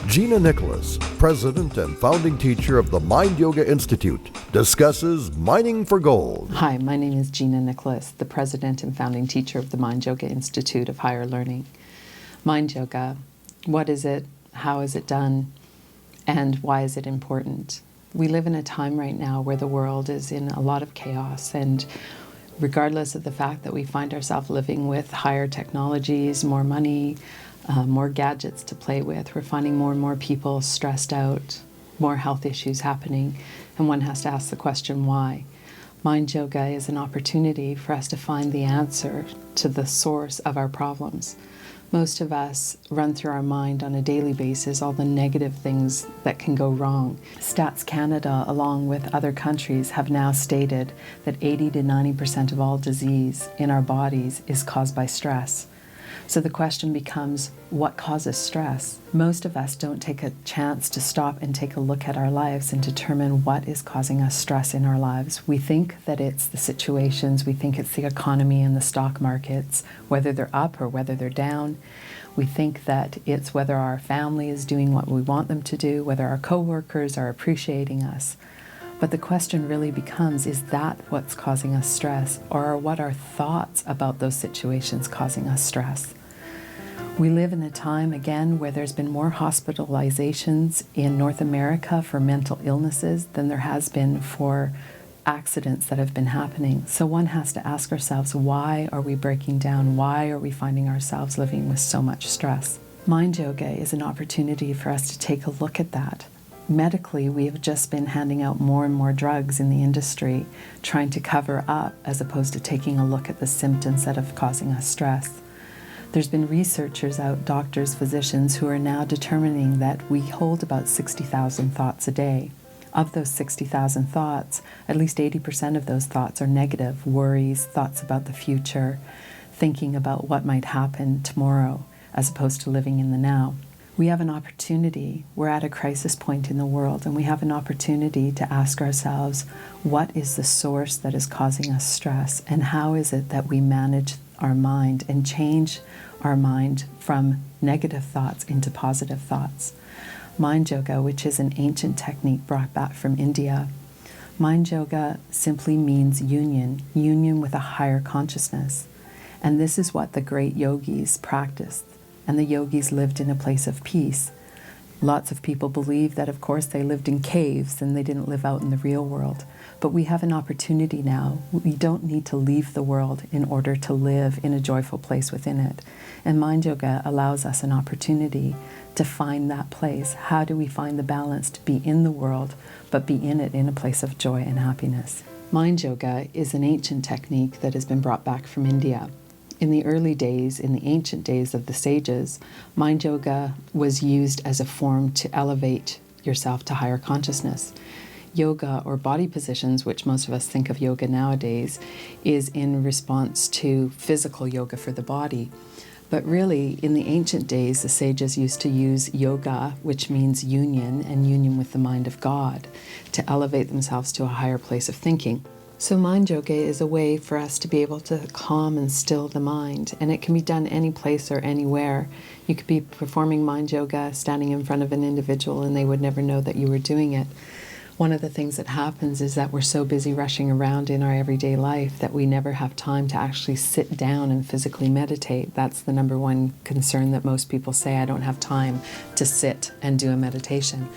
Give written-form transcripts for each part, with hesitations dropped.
Gina Nicolaas, president and founding teacher of the Mind Yoga Institute, discusses mining for gold. Hi, my name is Gina Nicolaas, the president and founding teacher of the Mind Yoga Institute of Higher Learning. Mind Yoga, what is it, how is it done, and why is it important? We live in a time right now where the world is in a lot of chaos, and regardless of the fact that we find ourselves living with higher technologies, more money, more gadgets to play with, we're finding more and more people stressed out, more health issues happening, and one has to ask the question, why? Mind yoga is an opportunity for us to find the answer to the source of our problems. Most of us run through our mind on a daily basis all the negative things that can go wrong. Stats Canada, along with other countries, have now stated that 80 to 90% of all disease in our bodies is caused by stress. So the question becomes, what causes stress? Most of us don't take a chance to stop and take a look at our lives and determine what is causing us stress in our lives. We think that it's the situations, we think it's the economy and the stock markets, whether they're up or whether they're down. We think that it's whether our family is doing what we want them to do, whether our coworkers are appreciating us. But the question really becomes, is that what's causing us stress, or are what our thoughts about those situations causing us stress? We live in a time, again, where there's been more hospitalizations in North America for mental illnesses than there has been for accidents that have been happening. So one has to ask ourselves, why are we breaking down? Why are we finding ourselves living with so much stress? Mind yoga is an opportunity for us to take a look at that. Medically, we have just been handing out more and more drugs in the industry, trying to cover up as opposed to taking a look at the symptoms that are causing us stress. There's been researchers out, doctors, physicians, who are now determining that we hold about 60,000 thoughts a day. Of those 60,000 thoughts, at least 80% of those thoughts are negative, worries, thoughts about the future, thinking about what might happen tomorrow, as opposed to living in the now. We have an opportunity, we're at a crisis point in the world, and we have an opportunity to ask ourselves, what is the source that is causing us stress, and how is it that we manage our mind and change our mind from negative thoughts into positive thoughts? Mind yoga, which is an ancient technique brought back from India, mind yoga simply means union with a higher consciousness. And this is what the great yogis practiced. And the yogis lived in a place of peace. Lots of people believe that, of course, they lived in caves and they didn't live out in the real world. But we have an opportunity now. We don't need to leave the world in order to live in a joyful place within it. And mind yoga allows us an opportunity to find that place. How do we find the balance to be in the world, but be in it in a place of joy and happiness? Mind yoga is an ancient technique that has been brought back from India. In the early days, in the ancient days of the sages, mind yoga was used as a form to elevate yourself to higher consciousness. Yoga, or body positions, which most of us think of yoga nowadays, is in response to physical yoga for the body. But really, in the ancient days, the sages used to use yoga, which means union, and union with the mind of God, to elevate themselves to a higher place of thinking. So mind yoga is a way for us to be able to calm and still the mind, and it can be done any place or anywhere. You could be performing mind yoga standing in front of an individual and they would never know that you were doing it. One of the things that happens is that we're so busy rushing around in our everyday life that we never have time to actually sit down and physically meditate. That's the number one concern that most people say, I don't have time to sit and do a meditation.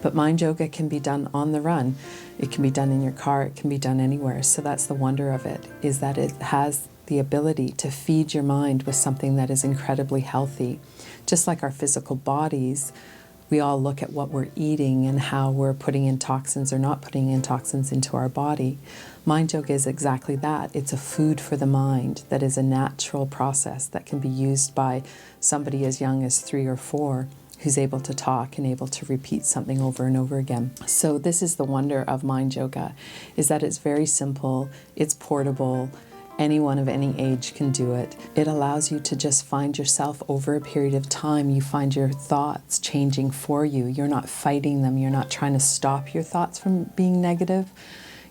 But mind yoga can be done on the run. It can be done in your car, it can be done anywhere. So that's the wonder of it, is that it has the ability to feed your mind with something that is incredibly healthy. Just like our physical bodies, we all look at what we're eating and how we're putting in toxins or not putting in toxins into our body. Mind yoga is exactly that. It's a food for the mind that is a natural process that can be used by somebody as young as 3 or 4 who's able to talk and able to repeat something over and over again. So this is the wonder of mind yoga, is that it's very simple, it's portable, anyone of any age can do it. It allows you to just find yourself over a period of time. You find your thoughts changing for you. You're not fighting them. You're not trying to stop your thoughts from being negative.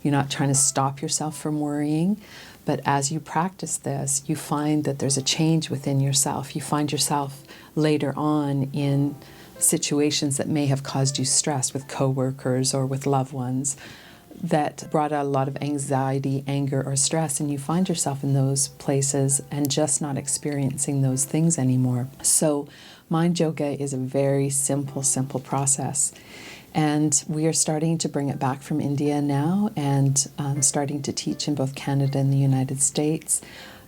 You're not trying to stop yourself from worrying. But as you practice this, you find that there's a change within yourself. You find yourself later on in situations that may have caused you stress with coworkers or with loved ones that brought out a lot of anxiety, anger, or stress, and you find yourself in those places and just not experiencing those things anymore. So mind yoga is a very simple process. And we are starting to bring it back from India now and starting to teach in both Canada and the United States.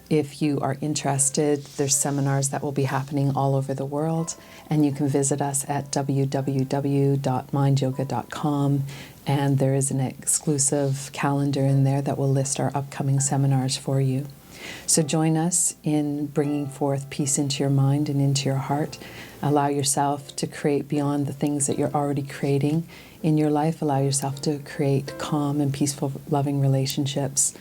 If you are interested, there's seminars that will be happening all over the world, and you can visit us at www.mindyoga.com, and there is an exclusive calendar in there that will list our upcoming seminars for you. So join us in bringing forth peace into your mind and into your heart. Allow yourself to create beyond the things that you're already creating in your life. Allow yourself to create calm and peaceful, loving relationships,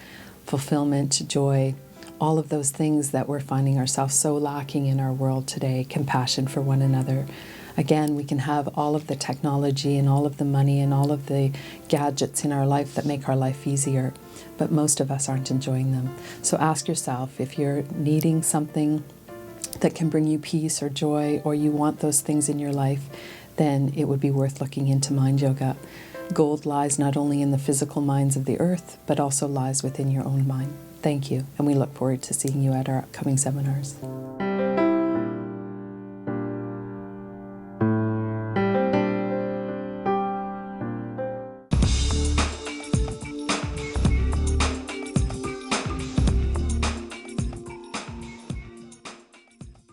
fulfillment, joy, all of those things that we're finding ourselves so lacking in our world today, compassion for one another. Again, we can have all of the technology and all of the money and all of the gadgets in our life that make our life easier, but most of us aren't enjoying them. So ask yourself, if you're needing something that can bring you peace or joy, or you want those things in your life, then it would be worth looking into mind yoga. Gold lies not only in the physical minds of the earth, but also lies within your own mind. Thank you, and we look forward to seeing you at our upcoming seminars.